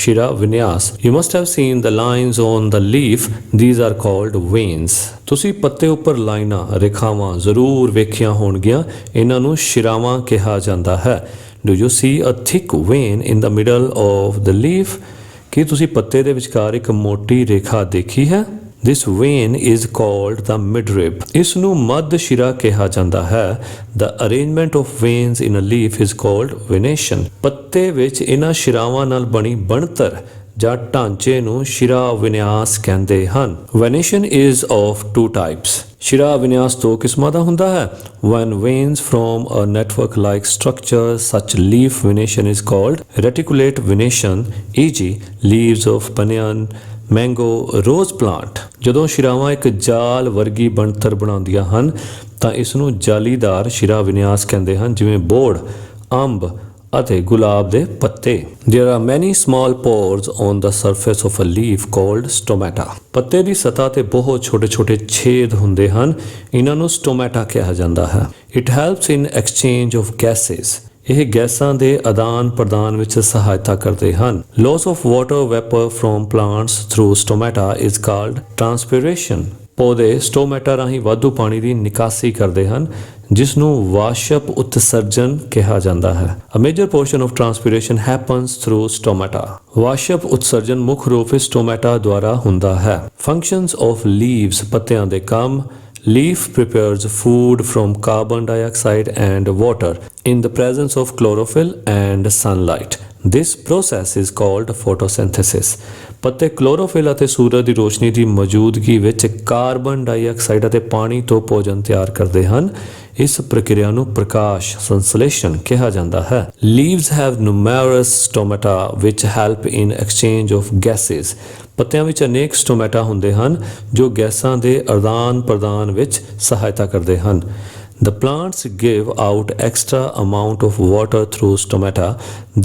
Shira vinyas. You must have seen the lines on the leaf. These are called veins. ਤੁਸੀਂ ਪੱਤੇ ਉੱਪਰ ਲਾਈਨਾਂ ਰੇਖਾਵਾਂ ਜ਼ਰੂਰ ਵੇਖੀਆਂ ਹੋਣਗੀਆਂ, ਇਹਨਾਂ ਨੂੰ ਸ਼ਿਰਾਵਾਂ ਕਿਹਾ ਜਾਂਦਾ ਹੈ। Do you see a thick vein in the middle of the leaf? ਕੀ ਤੁਸੀਂ ਪੱਤੇ ਦੇ ਵਿਚਕਾਰ ਇੱਕ ਮੋਟੀ ਰੇਖਾ ਦੇਖੀ ਹੈ? This vein is called the midrib. ਇਸ ਨੂੰ ਮੱਧ ਸ਼ਿਰਾ ਕਿਹਾ ਜਾਂਦਾ ਹੈ। The arrangement of veins in a leaf is called venation. ਪੱਤੇ ਵਿੱਚ ਇਹਨਾਂ ਸ਼ਿਰਾਵਾਂ ਨਾਲ ਬਣੀ ਬਣਤਰ ਜਾਂ ਢਾਂਚੇ ਨੂੰ ਸ਼ਿਰਾ ਵਿਨਿਆਸ ਕਹਿੰਦੇ ਹਨ। Venation is of two types. ਸ਼ਿਰਾ ਵਿਨਿਆਸ ਦੋ ਕਿਸਮਾਂ ਦਾ ਹੁੰਦਾ ਹੈ। When veins from a network like structure such leaf venation is called reticulate venation, e.g. leaves of banyan, mango, rose plant. ਜਦੋਂ ਸ਼ਿਰਾਵਾਂ ਇੱਕ ਜਾਲ ਵਰਗੀ ਬਣਤਰ ਬਣਾਉਂਦੀਆਂ ਹਨ ਤਾਂ ਇਸ ਨੂੰ ਜਾਲੀਦਾਰ ਸ਼ਿਰਾ ਵਿਨਿਆਸ ਕਹਿੰਦੇ ਹਨ, ਜਿਵੇਂ ਬੋੜ, ਅੰਬ ਅਤੇ ਗੁਲਾਬ ਦੇ ਪੱਤੇ। There are many small pores on the surface of a leaf called stomata. ਪੱਤੇ ਦੀ ਸਤ੍ਹਾ ਤੇ ਬਹੁਤ ਛੋਟੇ-ਛੋਟੇ ਛੇਦ ਹੁੰਦੇ ਹਨ, ਇਹਨਾਂ ਨੂੰ ਸਟੋਮੈਟਾ ਕਿਹਾ ਜਾਂਦਾ ਹੈ। It helps in exchange of gases. ਇਹ ਗੈਸਾਂ ਦੇ ਆਦਾਨ ਪ੍ਰਦਾਨ ਵਿੱਚ ਸਹਾਇਤਾ ਕਰਦੇ ਹਨ। Loss of water vapor from plants through stomata is called transpiration. ਪੌਦੇ ਸਟੋਮੈਟਾ ਰਾਹੀਂ ਵਾਧੂ ਪਾਣੀ ਦੀ ਨਿਕਾਸੀ ਕਰਦੇ ਹਨ, ਜਿਸ ਨੂੰ ਵਾਸ਼ਪ ਉਤਸਰਜਨ ਕਿਹਾ ਜਾਂਦਾ ਹੈ। A major portion of transpiration happens through stomata. ਵਾਸ਼ਪ ਉਤਸਰਜਨ ਮੁੱਖ ਰੂਪ ਵਿੱਚ ਸਟੋਮੈਟਾ ਦੁਆਰਾ ਹੁੰਦਾ ਹੈ। Functions of leaves. ਪੱਤਿਆਂ ਦੇ ਕੰਮ। Leaf prepares food from carbon dioxide and water in the presence of chlorophyll and sunlight. This process is called photosynthesis. ਪੱਤੇ ਕਲੋਰੋਫਿਲ ਅਤੇ ਸੂਰਜ ਦੀ ਰੋਸ਼ਨੀ ਦੀ ਮੌਜੂਦਗੀ ਵਿੱਚ ਕਾਰਬਨ ਡਾਈਆਕਸਾਈਡ ਅਤੇ ਪਾਣੀ ਤੋਂ ਭੋਜਨ ਤਿਆਰ ਕਰਦੇ ਹਨ। ਇਸ ਪ੍ਰਕਿਰਿਆ ਨੂੰ ਪ੍ਰਕਾਸ਼ ਸੰਸਲੇਸ਼ਣ ਕਿਹਾ ਜਾਂਦਾ ਹੈ। Leaves have numerous stomata which help in exchange of gases. ਪੱਤਿਆਂ ਵਿੱਚ ਅਨੇਕ ਸਟੋਮੈਟਾ ਹੁੰਦੇ ਹਨ ਜੋ ਗੈਸਾਂ ਦੇ ਆਦਾਨ ਪ੍ਰਦਾਨ ਵਿੱਚ ਸਹਾਇਤਾ ਕਰਦੇ ਹਨ। The plants give out extra amount of water through stomata.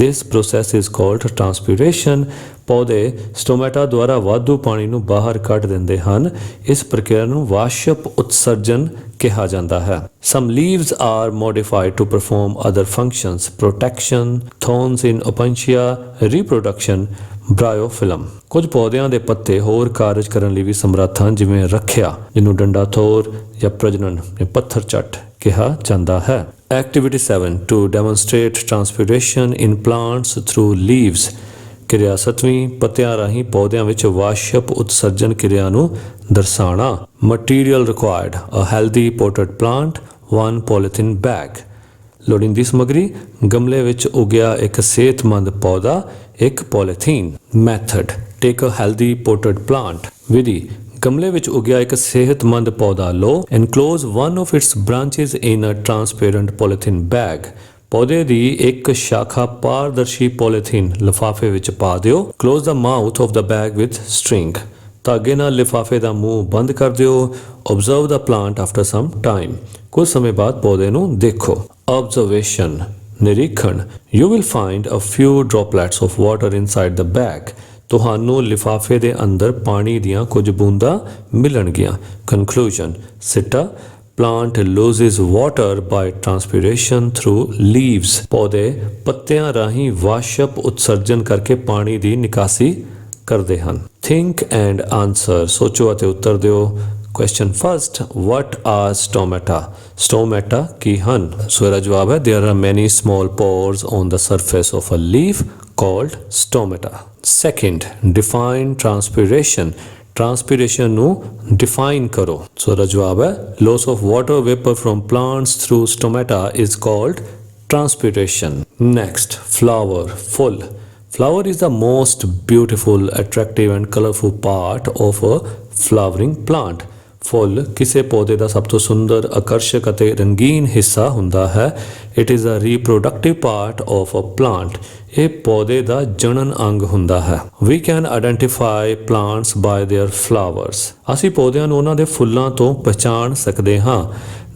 This process is called transpiration. ਪੌਦੇ ਸਟੋਮੈਟਾ ਦੁਆਰਾ ਵਾਧੂ ਪਾਣੀ ਨੂੰ ਬਾਹਰ ਕੱਢ ਦਿੰਦੇ ਹਨ। ਇਸ ਪ੍ਰਕਿਰਿਆ ਨੂੰ ਵਾਸ਼ਪ ਉਤਸਰਜਨ ਕਿਹਾ ਜਾਂਦਾ ਹੈ। Some leaves are modified to perform other functions: protection, thorns in opuntia, reproduction, bryophyllum. ਕੁਝ ਪੌਦਿਆਂ ਦੇ ਪੱਤੇ ਹੋਰ ਕਾਰਜ ਕਰਨ ਲਈ ਵੀ ਸਮਰੱਥ ਹਨ, ਜਿਵੇਂ ਰੱਖਿਆ, ਜਿਹਨੂੰ ਡੰਡਾ ਥੋਰ ਜਾਂ ਪ੍ਰਜਨਨ ਜਾਂ ਪੱਥਰ ਚੱਟ ਕਿਹਾ ਜਾਂਦਾ ਹੈ। Activity 7. To demonstrate transpiration in plants through leaves. ਕਿਰਿਆ 7ਵੀਂ, ਪੱਤਿਆਂ ਰਾਹੀਂ ਪੌਦਿਆਂ ਵਿੱਚ ਵਾਸ਼ਪ ਉਤਸਰਜਨ ਕਿਰਿਆ ਨੂੰ ਦਰਸਾਉਣਾ। Material required: a healthy potted plant, 1 polythene bag. ਲੋੜੀਂਦੀ ਸਮੱਗਰੀ: ਗਮਲੇ ਵਿੱਚ ਉਗਿਆ ਇੱਕ ਸਿਹਤਮੰਦ ਪੌਦਾ, ਇੱਕ polythene. Method: take a healthy potted plant. ਵਿਧੀ: ਗਮਲੇ ਵਿੱਚ ਉਗਿਆ ਇੱਕ ਸਿਹਤਮੰਦ ਪੌਦਾ ਲਓ। Enclose one of its branches in a transparent polythene bag. ਪੌਦੇ ਦੀ ਇੱਕ ਸ਼ਾਖਾ ਪਾਰਦਰਸ਼ੀ ਪੋਲੀਥੀਨ ਲਿਫਾਫੇ ਵਿੱਚ ਪਾ ਦਿਓ। Close the mouth of the bag with string. ਧਾਗੇ ਨਾਲ ਲਿਫਾਫੇ ਦਾ ਮੂੰਹ ਬੰਦ ਕਰ ਦਿਓ। Observe the plant after some time. ਕੁਝ ਸਮੇਂ ਬਾਅਦ ਪੌਦੇ ਨੂੰ ਦੇਖੋ। Observation, ਨਿਰੀਖਣ: You will find a few droplets of water inside the bag. ਤੁਹਾਨੂੰ ਲਿਫਾਫੇ ਦੇ ਅੰਦਰ ਪਾਣੀ ਦੀਆਂ ਕੁਝ ਬੂੰਦਾਂ ਮਿਲਣਗੀਆਂ। Conclusion, ਸਿੱਟਾ: Plant loses water by transpiration through leaves. ਪੌਦੇ ਪੱਤਿਆਂ ਰਾਹੀਂ ਵਾਸ਼ਪ ਉਤਸਰਜਨ ਕਰਕੇ ਪਾਣੀ ਦੀ ਨਿਕਾਸੀ ਕਰਦੇ ਹਨ। Think and answer. ਸੋਚੋ ਅਤੇ ਉੱਤਰ ਦਿਓ। Question first. What are stomata? Stomata ਕੀ ਹਨ? ਸੋ ਇਹਦਾ ਜਵਾਬ ਹੈ there are many small pores on the surface of a leaf called stomata. Second, define transpiration. Transpiration ਨੂੰ define ਕਰੋ। ਸੋ ਇਹਦਾ ਜਵਾਬ ਹੈ loss of water vapor from plants through stomata is called transpiration. Next, flower, full. Flower is the most beautiful, attractive and colorful part of a flowering plant. ਫੁੱਲ ਕਿਸੇ ਪੌਦੇ ਦਾ ਸਭ ਤੋਂ ਸੁੰਦਰ, ਆਕਰਸ਼ਕ ਅਤੇ ਰੰਗੀਨ ਹਿੱਸਾ ਹੁੰਦਾ ਹੈ। It is a reproductive part of a plant. ਇਹ ਪੌਦੇ ਦਾ ਜਣਨ ਅੰਗ ਹੁੰਦਾ ਹੈ। We can identify plants by their flowers. ਅਸੀਂ ਪੌਦਿਆਂ ਨੂੰ ਉਹਨਾਂ ਦੇ ਫੁੱਲਾਂ ਤੋਂ ਪਛਾਣ ਸਕਦੇ ਹਾਂ।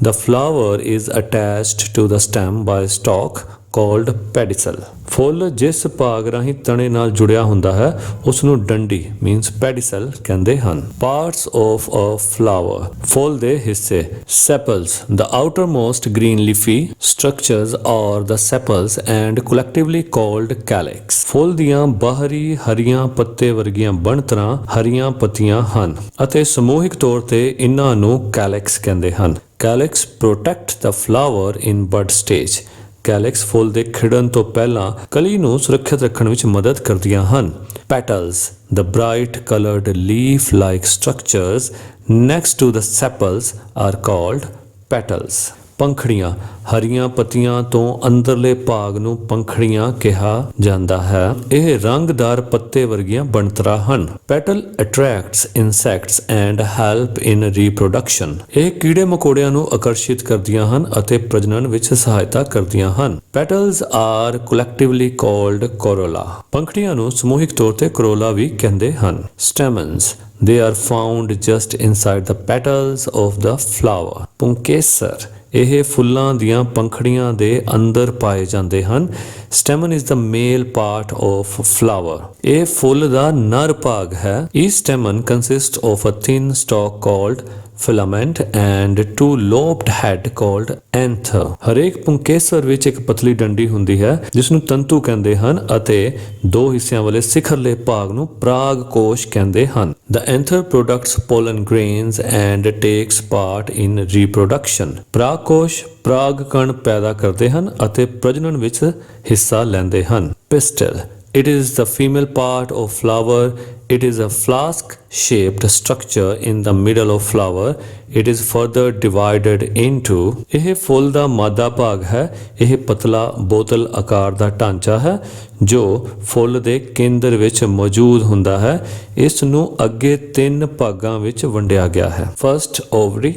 The flower is attached to the stem by a stalk called pedicel. ਫੁੱਲ ਜਿਸ ਭਾਗ ਰਾਹੀਂ ਤਣੇ ਨਾਲ ਜੁੜਿਆ ਹੁੰਦਾ ਹੈ ਉਸ ਨੂੰ ਡੰਡੀ means pedicel ਕਹਿੰਦੇ ਹਨ। Parts of a flower, ਫੁੱਲ ਦੇ ਹਿੱਸੇ। Sepals, the outermost green leafy structures are the sepals and collectively called calyx. ਫੁੱਲ ਦੀਆਂ ਬਾਹਰੀ ਹਰੀਆਂ ਪੱਤੇ ਵਰਗੀਆਂ ਬਣਤਰਾਂ ਹਰੀਆਂ ਪੱਤੀਆਂ ਹਨ ਅਤੇ ਸਮੂਹਿਕ ਤੌਰ ਤੇ ਇਹਨਾਂ ਨੂੰ calyx ਕਹਿੰਦੇ ਹਨ। Calyx protect the flower in bud stage. ਕੈਲਿਕਸ ਫੁੱਲ ਦੇ ਖਿੜਨ ਤੋਂ ਪਹਿਲਾਂ ਕਲੀ ਨੂੰ ਸੁਰੱਖਿਅਤ ਰੱਖਣ ਵਿੱਚ ਮਦਦ ਕਰਦੀਆਂ ਹਨ। Petals, the bright colored leaf-like structures next to the sepals are called petals. ਪੰਖੜੀਆਂ, ਹਰੀਆਂ ਪੱਤੀਆਂ ਤੋਂ ਅੰਦਰਲੇ ਭਾਗ ਨੂੰ ਪੰਖੜੀਆਂ ਕਿਹਾ ਜਾਂਦਾ ਹੈ। ਇਹ ਰੰਗਦਾਰ ਪੱਤੇ ਵਰਗੀਆਂ ਬਣਤਰਾਂ ਹਨ। Petal attracts insects and help in reproduction. ਇਹ ਕੀੜੇ ਮਕੌੜਿਆਂ ਨੂੰ ਆਕਰਸ਼ਿਤ ਕਰਦੀਆਂ ਹਨ ਅਤੇ ਪ੍ਰਜਨਨ ਵਿੱਚ ਸਹਾਇਤਾ ਕਰਦੀਆਂ ਹਨ। Petals are collectively called corolla. ਪੰਖੜੀਆਂ ਨੂੰ ਸਮੂਹਿਕ ਤੌਰ ਤੇ corolla ਵੀ ਕਹਿੰਦੇ ਹਨ। Stamens, they are found just inside the petals of the flower. ਪੁੰਕੇਸਰ, ਇਹ ਫੁੱਲਾਂ ਦੀਆਂ ਪੰਖੜੀਆਂ ਦੇ ਅੰਦਰ ਪਾਏ ਜਾਂਦੇ ਹਨ। Stamen is the male part of flower. ਇਹ ਫੁੱਲ ਦਾ ਨਰ ਭਾਗ ਹੈ। Each stamen consists of a thin stalk called filament and two lobed head called anther. ਹਰੇਕ ਪੁੰਕੇਸਰ ਵਿੱਚ ਇੱਕ ਪਤਲੀ ਡੰਡੀ ਹੁੰਦੀ ਹੈ ਜਿਸ ਨੂੰ ਤੰਤੂ ਕਹਿੰਦੇ ਹਨ ਅਤੇ ਦੋ ਹਿੱਸਿਆਂ ਵਾਲੇ ਸਿਖਰਲੇ ਭਾਗ ਨੂੰ ਪਰਾਗ ਕੋਸ਼ ਕਹਿੰਦੇ ਹਨ। The anther products pollen grains and takes part in reproduction. ਪਰਾਗ ਕੋਸ਼ ਪਰਾਗ ਕਣ ਪੈਦਾ ਕਰਦੇ ਹਨ ਅਤੇ ਪ੍ਰਜਨਨ ਵਿੱਚ ਹਿੱਸਾ ਲੈਂਦੇ ਹਨ। Pistil, it is the female part of flower. It is a flask-shaped structure in the middle of flower. It is further divided into. ਇਹ ਫੁੱਲ ਦਾ ਮਾਦਾ ਭਾਗ ਹੈ। ਇਹ ਪਤਲਾ ਬੋਤਲ ਆਕਾਰ ਦਾ ਢਾਂਚਾ ਹੈ ਜੋ ਫੁੱਲ ਦੇ ਕੇਂਦਰ ਵਿੱਚ ਮੌਜੂਦ ਹੁੰਦਾ ਹੈ। ਇਸ ਨੂੰ ਅੱਗੇ 3 ਭਾਗਾਂ ਵਿੱਚ ਵੰਡਿਆ ਗਿਆ ਹੈ। First, ovary,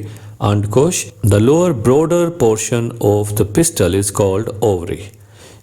ਅੰਡਕੋਸ਼. The lower broader portion of the pistil is called ovary.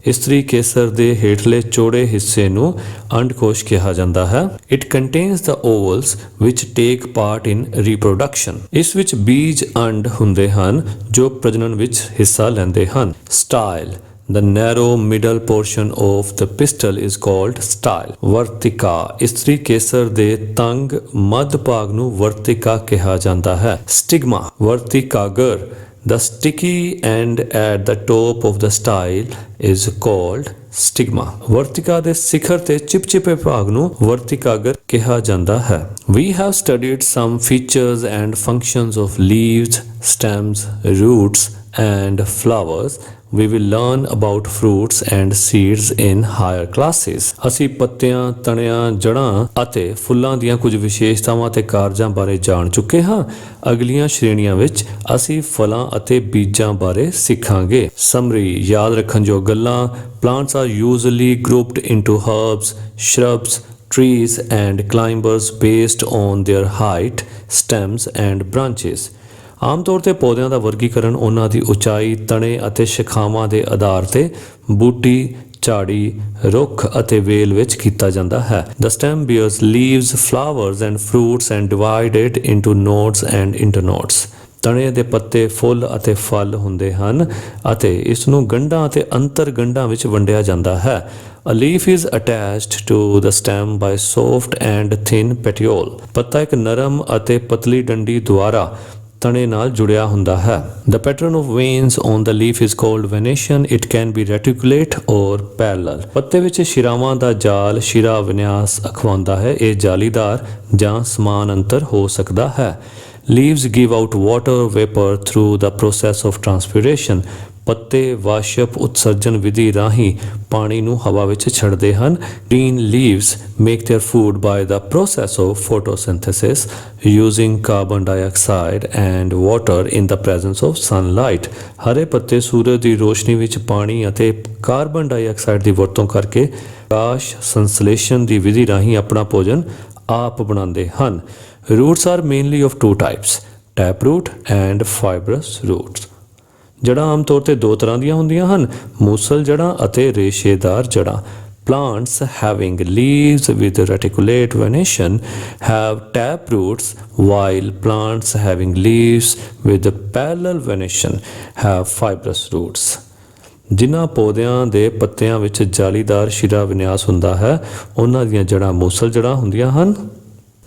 ਇਸਤਰੀ ਕੇਸਰ ਦੇ ਹੇਠਲੇ ਚੌੜੇ ਹਿੱਸੇ ਨੂੰ ਅੰਡਕੋਸ਼ ਕਿਹਾ ਜਾਂਦਾ ਹੈ। It contains the ovals which take part in reproduction. ਇਸ ਵਿੱਚ ਬੀਜ ਅੰਡ ਹੁੰਦੇ ਹਨ ਜੋ ਪ੍ਰਜਨਨ ਵਿੱਚ ਹਿੱਸਾ ਲੈਂਦੇ ਹਨ। Style, the narrow middle portion of the pistil is called style. Vartika, ਇਸਤਰੀ ਕੇਸਰ ਦੇ ਤੰਗ ਮੱਧ ਭਾਗ ਨੂੰ ਵਰਤਿਕਾ ਕਿਹਾ ਜਾਂਦਾ ਹੈ। Stigma, ਵਰਤਿਕਾਗਰ. The sticky end at the top of the style is called stigma. Vartika ਦੇ ਸਿਖਰ ਤੇ ਚਿਪਚਿਪੇ ਭਾਗ ਨੂੰ ਵਰਤਿਕਾਗਰ ਕਿਹਾ ਜਾਂਦਾ ਹੈ। We have studied some features and functions of leaves, stems, roots and flowers. We will learn about fruits and seeds in higher classes. ਅਸੀਂ ਪੱਤਿਆਂ, ਤਣਿਆਂ, ਜੜ੍ਹਾਂ ਅਤੇ ਫੁੱਲਾਂ ਦੀਆਂ ਕੁਝ ਵਿਸ਼ੇਸ਼ਤਾਵਾਂ ਤੇ ਕਾਰਜਾਂ ਬਾਰੇ ਜਾਣ ਚੁੱਕੇ ਹਾਂ। ਅਗਲੀਆਂ ਸ਼੍ਰੇਣੀਆਂ ਵਿੱਚ ਅਸੀਂ ਫਲਾਂ ਅਤੇ ਬੀਜਾਂ ਬਾਰੇ ਸਿੱਖਾਂਗੇ। ਸਮਰੀ, ਯਾਦ ਰੱਖਣ ਯੋਗ ਗੱਲਾਂ। Plants are usually grouped into herbs, shrubs, trees and climbers based on their height, stems and branches. ਆਮ ਤੌਰ ਤੇ ਪੌਦਿਆਂ ਦਾ ਵਰਗੀਕਰਨ ਉਹਨਾਂ ਦੀ ਉਚਾਈ, ਤਣੇ ਅਤੇ ਸ਼ਾਖਾਵਾਂ ਦੇ ਆਧਾਰ ਤੇ ਬੂਟੀ, ਝਾੜੀ, ਰੁੱਖ ਅਤੇ ਵੇਲ ਵਿੱਚ ਕੀਤਾ ਜਾਂਦਾ ਹੈ। The stem bears leaves, flowers and fruits and divided into nodes and internodes. ਤਣੇ ਦੇ ਪੱਤੇ, ਫੁੱਲ ਅਤੇ ਫਲ ਹੁੰਦੇ ਹਨ ਅਤੇ ਇਸ ਨੂੰ ਗੰਢਾਂ ਅਤੇ ਅੰਤਰ ਗੰਢਾਂ ਵਿੱਚ ਵੰਡਿਆ ਜਾਂਦਾ ਹੈ। A leaf is attached to the stem by soft and thin petiole. ਪੱਤਾ ਇੱਕ ਨਰਮ ਅਤੇ ਪਤਲੀ ਡੰਡੀ ਦੁਆਰਾ ਤਣੇ ਨਾਲ ਜੁੜਿਆ ਹੁੰਦਾ ਹੈ। The pattern of veins on the leaf is called venation. It can be reticulate or parallel. ਪੱਤੇ ਵਿੱਚ ਸ਼ਿਰਾਵਾਂ ਦਾ ਜਾਲ ਸ਼ਿਰਾ ਵਿਨਿਆਸ ਅਖਵਾਉਂਦਾ ਹੈ। ਇਹ ਜਾਲੀਦਾਰ ਜਾਂ ਸਮਾਨਾਂਤਰ ਹੋ ਸਕਦਾ ਹੈ। Leaves give out water vapor through the process of transpiration. ਪੱਤੇ ਵਾਸ਼ਪ ਉਤਸਰਜਨ ਵਿਧੀ ਰਾਹੀਂ ਪਾਣੀ ਨੂੰ ਹਵਾ ਵਿੱਚ ਛੱਡਦੇ ਹਨ। Green leaves make their food by the process of photosynthesis using carbon dioxide and water in the presence of sunlight. ਹਰੇ ਪੱਤੇ ਸੂਰਜ ਦੀ ਰੋਸ਼ਨੀ ਵਿੱਚ ਪਾਣੀ ਅਤੇ ਕਾਰਬਨ ਡਾਈਆਕਸਾਈਡ ਦੀ ਵਰਤੋਂ ਕਰਕੇ ਪ੍ਰਕਾਸ਼ ਸੰਸਲੇਸ਼ਣ ਦੀ ਵਿਧੀ ਰਾਹੀਂ ਆਪਣਾ ਭੋਜਨ ਆਪ ਬਣਾਉਂਦੇ ਹਨ। Roots are mainly of two types. Tap root and fibrous roots. ਜੜ੍ਹਾਂ ਆਮ ਤੌਰ ਤੇ ਦੋ ਤਰ੍ਹਾਂ ਦੀਆਂ ਹੁੰਦੀਆਂ ਹਨ, ਮੂਸਲ ਜੜ੍ਹਾਂ ਅਤੇ ਰੇਸ਼ੇਦਾਰ ਜੜ੍ਹਾਂ। Plants having leaves with reticulate venation have tap roots, while plants having leaves with parallel venation have fibrous roots. ਜਿਨ੍ਹਾਂ ਪੌਦਿਆਂ ਦੇ ਪੱਤਿਆਂ ਵਿੱਚ ਜਾਲੀਦਾਰ ਸ਼ਿਰਾ ਵਿਨਿਆਸ ਹੁੰਦਾ ਹੈ, ਉਹਨਾਂ ਦੀਆਂ ਜੜ੍ਹਾਂ ਮੂਸਲ ਜੜ੍ਹਾਂ ਹੁੰਦੀਆਂ ਹਨ।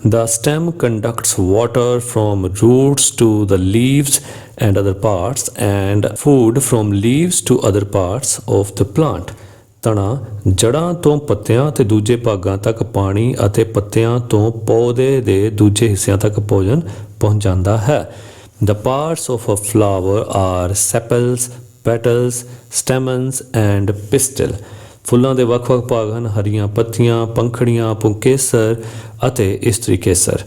The stem conducts water from roots to the leaves and other parts, and food from leaves to other parts of the plant. ਤਣਾ ਜੜ੍ਹਾਂ ਤੋਂ ਪੱਤਿਆਂ ਅਤੇ ਦੂਜੇ ਭਾਗਾਂ ਤੱਕ ਪਾਣੀ ਅਤੇ ਪੱਤਿਆਂ ਤੋਂ ਪੌਦੇ ਦੇ ਦੂਜੇ ਹਿੱਸਿਆਂ ਤੱਕ ਭੋਜਨ ਪਹੁੰਚਾਉਂਦਾ ਹੈ। The parts of a flower are sepals, petals, stamens and pistil. ਫੁੱਲਾਂ ਦੇ ਵੱਖ-ਵੱਖ ਭਾਗ ਹਨ, ਹਰੀਆਂ ਪੱਤੀਆਂ, ਪੰਖੜੀਆਂ, ਪੁੰਕੇਸਰ ਅਤੇ ਇਸਤਰੀ ਕੇਸਰ।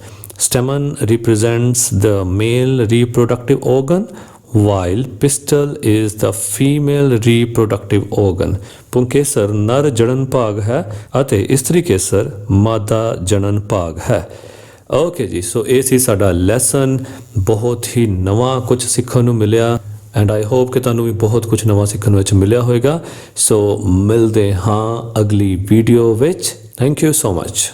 Stamen represents the male reproductive organ, while pistil is the female reproductive organ. ਪੁੰਕੇਸਰ ਨਰ ਜਣਨ ਭਾਗ ਹੈ ਅਤੇ ਇਸਤਰੀ ਕੇਸਰ ਮਾਦਾ ਜਣਨ ਭਾਗ ਹੈ। ਓਕੇ ਜੀ, ਸੋ ਇਹ ਸੀ ਸਾਡਾ ਲੈਸਨ। ਬਹੁਤ ਹੀ ਨਵਾਂ ਕੁਝ ਸਿੱਖਣ ਨੂੰ ਮਿਲਿਆ ਐਂਡ ਆਈ ਹੋਪ ਕਿ ਤੁਹਾਨੂੰ ਵੀ ਬਹੁਤ ਕੁਝ ਨਵਾਂ ਸਿੱਖਣ ਵਿੱਚ ਮਿਲਿਆ ਹੋਵੇਗਾ। ਸੋ ਮਿਲਦੇ ਹਾਂ ਅਗਲੀ ਵੀਡੀਓ ਵਿੱਚ। Thank you so much.